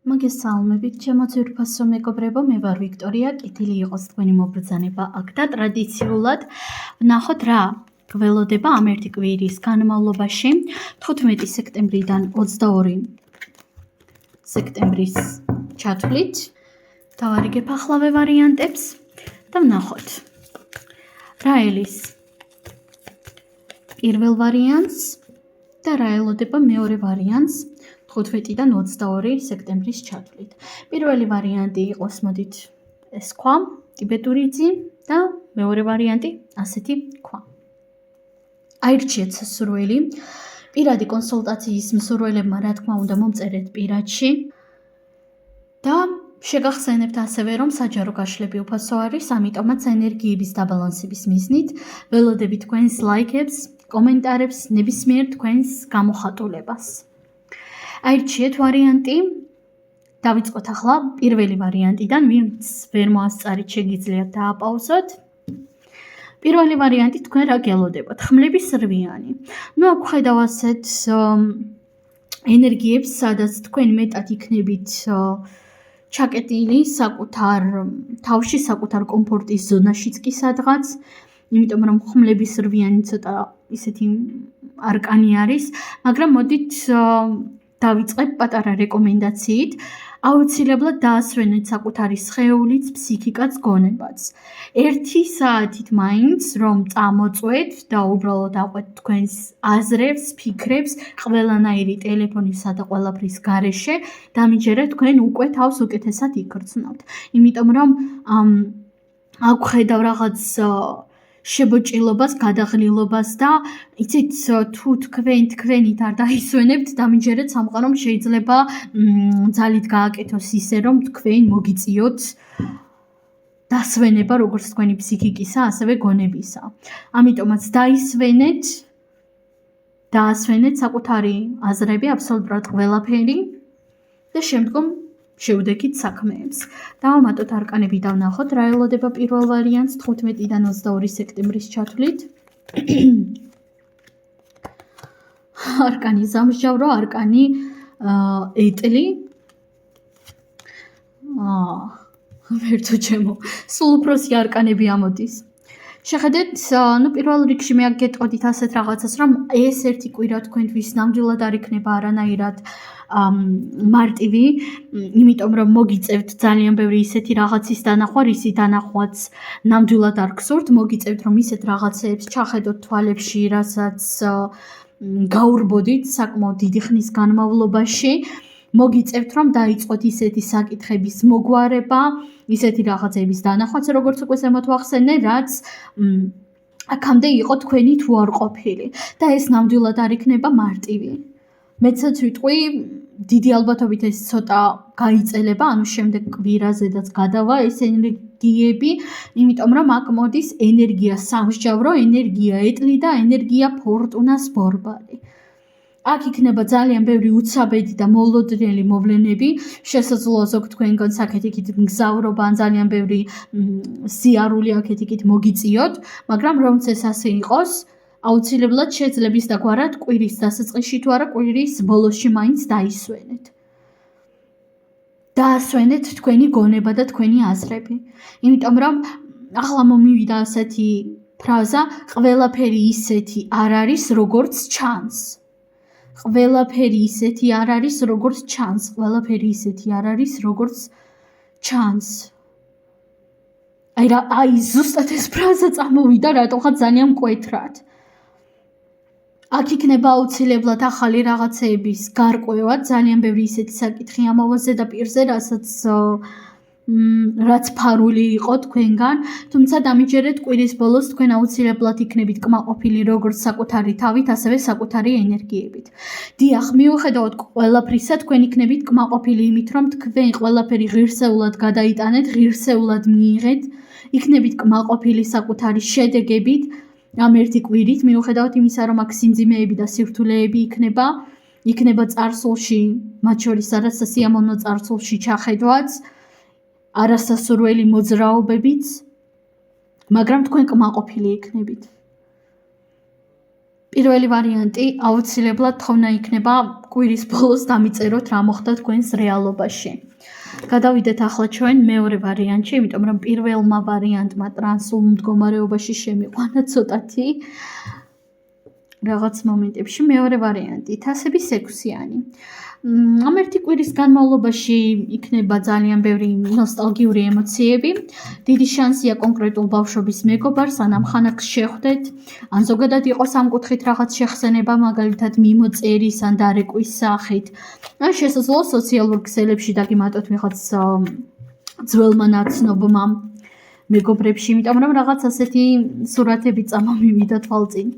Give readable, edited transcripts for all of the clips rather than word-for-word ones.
მოგესალმებით, ჩემო ძვირფასო მეგობრებო, მე ვარ ვიქტორია, კეთილი იყოს თქვენი მობრძანება აქ და ტრადიციულად ვნახოთ რა გველოდება ამ ერთი კვირის განმავლობაში 15 სექტემბრიდან 22 სექტემბრის ჩათვლით. დავარიგებ ახლავე ვარიანტებს და ვნახოთ რა ელის პირველ ვარიანტს და რა ელოდება მეორე ვარიანტს 15-დან 22 სექტემბრის ჩათვლით. პირველი ვარიანტი იყოს, მოდით, ეს ქვა, ტიბეტური ძი და მეორე ვარიანტი ასეთი ქვა. აირჩიეთ სასურველი. პირადი კონსულტაციის მსურველებმა რა თქმა უნდა მომწერეთ პირადში და შეგახსენებთ ასევე, რომ საჯარო გაშლები უფასო არის, ამიტომაც ენერგიების დაბალანსების მიზნით ველოდებით თქვენს ლაიქებს, კომენტარებს, ნებისმიერ თქვენს გამოხატულებას. აირჩიეთ ვარიანტი. დავიწყოთ ახლა პირველი ვარიანტიდან, ვინც ვერ მოასწარით, შეგიძლიათ დააპაუზოთ. პირველი ვარიანტი თქვენ რა გელოდებათ? ხმლების რვიანი. აქ ხედავ ასეთ ენერგიებს, სადაც თქვენ მეტად იქნებით ჩაკეტილი საკუთარ თავში, საკუთარ კომფორტის ზონაშიც კი სადღაც, იმიტომ რომ ხმლების რვიანი ცოტა ისეთი არკანი არის, მაგრამ მოდით დავიწყებ პატარა რეკომენდაციით. აუცილებლად დაასვენეთ საკუთარი სხეულიც, ფსიქიკაც, გონებაც. 1 საათით მაინც რომ წამოწვეთ და უბრალოდ აყვეთ თქვენს აზრებს, ფიქრებს, ყველანაირი ტელეფონისა და ყველაფრის გარეშე, დამიჯერეთ თქვენ უკვე თავს უკეთესად იქრძნავთ. იმიტომ რომ აქ ხედავ რაღაც შებოჭილობას, გადაღლილობას და იცით თუ თქვენით არ დაისვენებთ, დამიჯერეთ სამყარომ შეიძლება ძალით გააკეთოს ისე, რომ თქვენ მოგიწიოთ დასვენება როგორც თქვენი ფსიქიკისა, ასევე გონებისა. ამიტომაც დაასვენეთ საკუთარი აზრები, აბსოლუტურად ყველაფერი და შემდგომ შევდექით საქმეებს. დავამატოთ არკანები და ვნახოთ რა ელოდება პირველ ვარიანტს 15-დან 22 სექტემბრის ჩათვლით. არკანი სამსჯავრო, არკანი ეტლი. ვერთო ჩემო, სულ უფროსი არკანები ამოდის. შეხედეთ, პირველ რიგში მე აქ გეტყოდით ასეთ რაღაცას, რომ ეს ერთი კვირა თქვენთვის ნამდვილად არ იქნება არანაირად მარტივი, იმიტომ რომ მოგიწევთ ძალიან ბევრი ისეთი რაღაცის დანახვა, ისი დანახვაც ნამდვილად არ გსურთ, მოგიწევთ რომ ისეთ რაღაცეებს ჩახედოთ თვალებში, რასაც გაურბოდით საკმაოდ დიდი ხნის განმავლობაში. მოგიწევთ რომ დაიწყოთ ისეთი საკითხების მოგვარება, ისეთი რაღაცების დანახვაც, როგორც უკვე ზემოთ ვახსენე, რაც აქამდე იყო თქვენი თუ არ ყოფილი და ეს ნამდვილად არ იქნება მარტივი. მეცაც ვიტყვი, დიდი ალბათობით ეს ცოტა გაიწელება, ანუ შემდეგ კვირაზედაც გადავა ეს ენერგიები, იმიტომ რომ აქ მოდის ენერგია სამსჯავრო, ენერგია ეტლი და ენერგია ფორტუნას ბორბალი. აქ იქნება ძალიან ბევრი უცაბედი და მოლოდნელი მოვლენები, შესაძლოა ზოგ თქვენგან აქეთ-იქით მგზავრობა, ან ძალიან ბევრი სიარული აქეთ-იქით მოგიწიოთ, მაგრამ რომც ეს ასე იყოს, აუცილებლად შეძლებს დაგვარად კვირის დასაწყისში თუ არა კვირის ბოლოსში მაინც დაისვენეთ. დაასვენეთ თქვენი გონება და თქვენი აზრები. იმიტომ რომ ახლა მომივიდა ასეთი ფრაზა, ყველაფერი ისეთი არ არის, როგორც ჩანს. ყველაფერი ისეთი არ არის, როგორც ჩანს. ყველაფერი ისეთი არ არის, როგორც ჩანს. აი ზუსტად ეს ფრაზა წამოვიდა, რატოღაც ძალიან მკვეთრად. აქ იქნება აუცილებლად ახალი რაღაცეების გარკვევა, ძალიან ბევრი ისეთი საკითხი ამავა ზედაპირზე, რაც ფარული იყო თქვენგან, თუმცა დამიჯერეთ კვირის ბოლოს თქვენ აუცილებლად იქნებით კმაყოფილი როგორც საკუთარი თავით, ასევე საკუთარი ენერგიებით. დიახ, მიუხედავად ყველაფრისა, თქვენ იქნებით კმაყოფილი იმით, რომ თქვენ ყველაფერი ღირსეულად გადაიტანეთ, ღირსეულად მიიღეთ, იქნებით კმაყოფილი საკუთარი შედეგებით ამ ერთი კვირით, მიუხედავად იმისა, რომ აქ სიმძიმეები და სირთულეები იქნება წარსულში, მათ შორის არასასიამოვნო წარსულში ჩახედვაც, არასასურველი მოძრაობებიც, მაგრამ თქვენ კმაყოფილი იქნებით. პირველი ვარიანტი აუცილებლად თხოვნა იქნება კვირის ბოლოს დამიწეროთ რა მოხდა თქვენს რეალობაში. გადავიდეთ ახლა ჩვენ მეორე ვარიანტში, იმიტომ რომ პირველმა ვარიანტმა ტრანსულ მდგომარეობაში შემიყვანა ცოტათი რაღაც მომენტებში. მეორე ვარიანტი თასები 6-იანი. ამ ერთი კვირის განმავლობაში იქნება ძალიან ბევრი ნოსტალგიური ემოციები. დიდი შანსია კონკრეტულ ბავშვობის მეგობარს ან ამ ხანაკს შეხვდეთ, ან ზოგადად იყოს ამ კუთხით რაღაც შეხსენება, მაგალითად მიმოწერის ან დარეკვის სახით. ან შესაძლოა სოციალურ ქსელებში დაგიმატოთ ვიღაც ძველმა ნაცნობმა მეგობრებში, იმიტომ რომ რაღაც ასეთი სურათები წამომივიდა თვალწინ.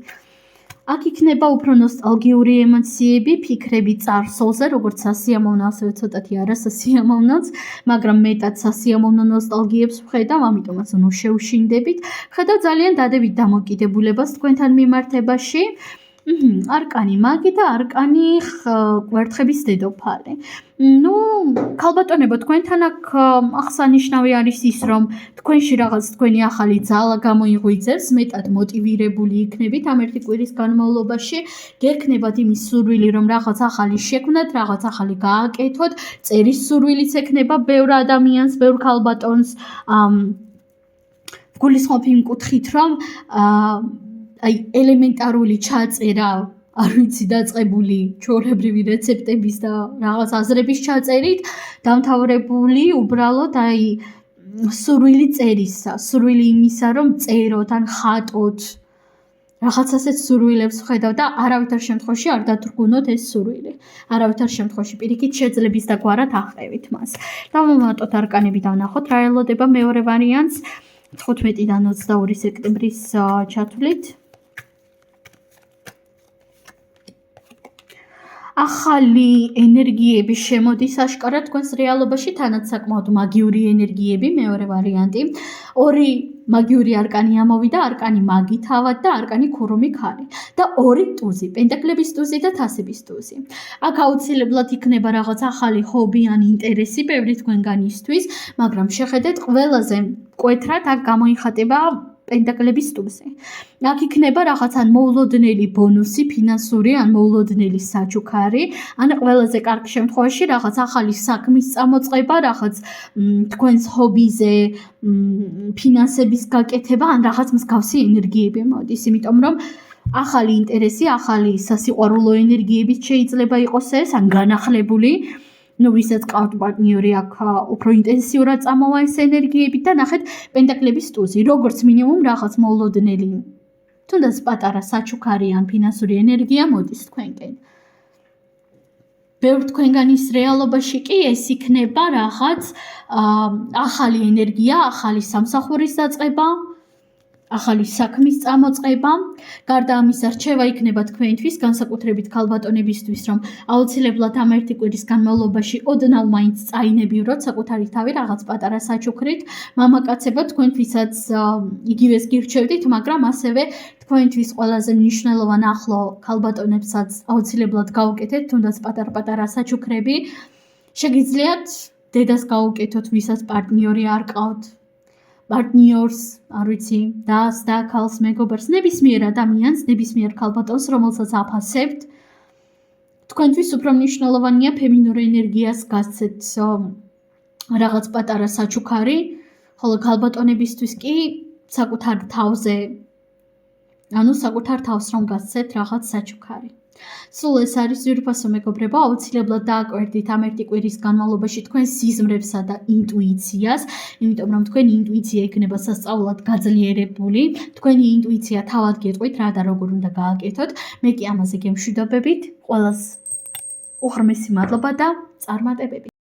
აქ იქნება უფრო ნოსტალგიური ემოციები, ფიქრები წარსულზე, როგორც სასიამოვნო, ასევე ცოტათი არასასიამოვნოც, მაგრამ მეტად სასიამოვნო ნოსტალგიებს ვხედავ, ამიტომაც შევშინდებით. ვხედავ ძალიან დადებით დამოკიდებულებას თქვენთან მიმართებაში. არკანი მაგი და არკანი კვერთხების დედოფალი. ქალბატონებო, თქვენთან აქ აღსანიშნავი არის ის, რომ თქვენში რაღაც თქვენი ახალი ძალა გამოიღვიძებს, მეტად მოტივირებული იქნებით ამ ერთი კვირის განმავლობაში. გექნებათ იმის სურვილი, რომ რაღაც ახალი შექმნათ, რაღაც ახალი გააკეთოთ, წერის სურვილიც ექნება ბევრ ადამიანს, ბევრ ქალბატონს. გულისხმობ იმ კუთხით, რომ ელემენტარული ჩაწერა, არ ვიცი, დაწყებული ჩვეულებრივი რეცეპტების და რაღაც აზრების ჩაწერით, დამთავრებული უბრალოდ სურვილი წერისა, სურვილი იმისა, რომ წეროთ ან ხატოთ. რაღაც ასეთ სურვილებს ვხედავ და არავითარ შემთხვევაში არ დათრგუნოთ ეს სურვილი. არავითარ შემთხვევაში პირიქით შეძლების და გვარად აღყევით მას. დავამატოთ არკანები და ვნახოთ რა ელოდება მეორე ვარიანტს 15-დან 22 სექტემბრის ჩათვლით. ახალი ენერგიები შემოდის აშკარად თქვენს რეალობაში, თანაც საკმაოდ მაგიური ენერგიები, მეორე ვარიანტი. 2 მაგიური არკანი ამოვიდა, არკანი მაგი თავად და არკანი ქურუმი ქალი და 2 ტუზი, პენტაკლების ტუზი და თასების ტუზი. აქ აუცილებლად იქნება რაღაც ახალი ჰობი ან ინტერესი ბევრი თქვენგანისთვის, მაგრამ შეხედეთ ყველაზე მკვეთრად აქ გამოიხატება პენტაკლების ტუზი. აქ იქნება რაღაც ან მოულოდნელი ბონუსი, ფინანსური ან მოულოდნელი საჩუქარი, ან ყველაზე კარგ შემთხვევაში რაღაც ახალი საქმის წამოწყება, რაღაც თქვენს ჰობიზე ფინანსების გაკეთება, ან რაღაც მსგავსი ენერგიები მოდის, იმიტომ რომ ახალი ინტერესი, ახალი სასიყვარულო ენერგიებით შეიძლება იყოს ეს, ან განახლებული. ვისაც ყავთ პარტნიორი, აქ უფრო ინტენსიურად წამოვა ეს ენერგიები და ნახეთ პენტაკლების ტუზი, როგორც მინიმუმ რაღაც მოულოდნელი, თუნდაც პატარა საჩუქარი ან ფინანსური ენერგია მოდის თქვენკენ. ბევრ თქვენგანის რეალობაში კი ეს იქნება რაღაც ახალი ენერგია, ახალი სამსახურის დაწყება, ახალი საქმის წამოწყება. გარდა ამისა, რჩევა იქნება თქვენთვის, განსაკუთრებით ქალბატონებისთვის, რომ აუცილებლად ამ ერთი კვირის განმავლობაში ოდნავ მაინც წაინებივროთ საკუთარი თავი რაღაც პატარა საჩუქრით. მამაკაცებო, თქვენთვისაც იგივეს გირჩევდით, მაგრამ ასევე თქვენთვის ყველაზე მნიშვნელოვან ახლო ქალბატონებსაც აუცილებლად გაუკეთეთ, თუნდაც პატარ-პატარა საჩუქრები. შეგიძლიათ დედას გაუკეთოთ, ვისაც პარტნიორი არ ყავთ. პარტნიორს, არ ვიცი, დას და ქალს, მეგობარს, ნებისმიერ ადამიანს, ნებისმიერ ქალბატონს, რომელსაც აფასებთ. თქვენთვის უფრო მნიშვნელოვანია ფემინურ ენერგიას გასცეთ რაღაც პატარა საჩუქარი, ხოლო ქალბატონებისთვის კი საკუთარ თავზე, საკუთარ თავს რომ გასცეთ რაღაც საჩუქარი. სულ ეს არის ძვირფასო მეგობრებო, აუცილებლად დააკვირდით ამ ერთი კვირის განმავლობაში თქვენ სიზმრებსა და ინტუიციას, იმიტომ რომ თქვენი ინტუიცია იქნება სასწაულად გაძლიერებული, თქვენი ინტუიცია თავად გეტყვით რა და როგორ უნდა გააკეთოთ. მე კი ამაზე გემშვიდობებით, ყველას უღრმესი მადლობა და წარმატებები.